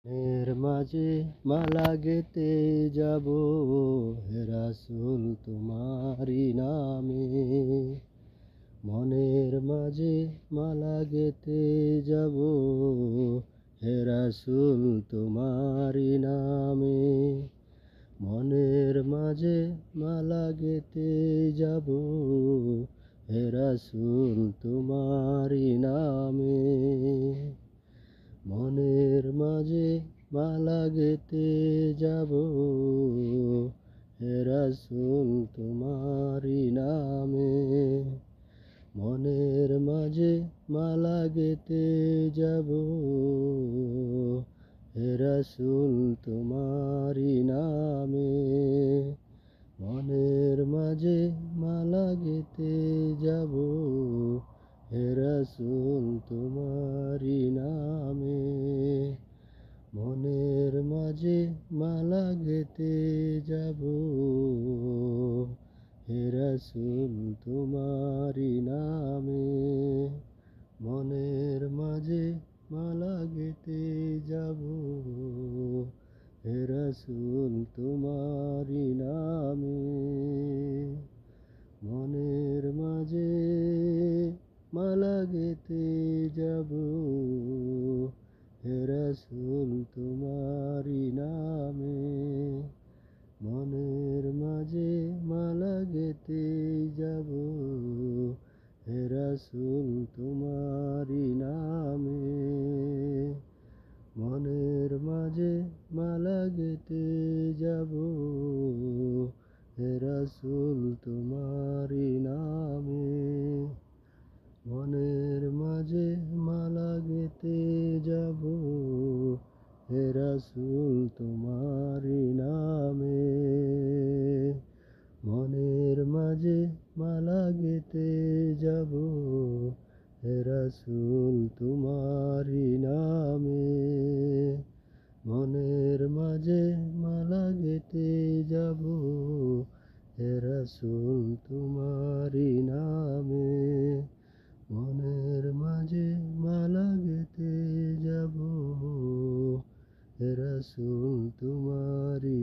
এর মাঝে মালা গেতে যাব হে রাসূল তোমারি নামে। মনের মাঝে মালা গেতে যাব হে রাসূল তোমারি নামে। মনের মাঝে মালা গেতে যাব হে রাসূল তোমারি নামে। মনের মাঝে মালা গেতে যাব হে রাসূল তোমারি নামে। মনের মাঝে মালা গেতে যাব হে রাসূল তোমারি নামে। মনের মাঝে মালা গেতে যাব হে রাসূল তোমারি নামে। মনের মাঝে মালা গেতে যাব হে রাসূল তোমারি নামে। মনের মাঝে মালা গেতে যাব হে রাসূল তোমারি নামে। মনের মাঝে মালা গেতে যাব হে রাসূল তোমারি নামে। মনের মাঝে মালা গেতে যাব হে রাসূল তোমারি নামে। মনের মাঝে মালা গেতে যাব হে রাসূল তোমারি নামে। মনের মাঝে মালা গেতে যাব হে রাসূল তোমারি নামে। মনের মাঝে মালা গেতে যাব হে রাসূল তোমারি নামে। মনের মাঝে মালা গেতে যাব হে রাসূল তোমারি নামে। মনের মাঝে মালা গেতে যাব হে রাসূল তোমারি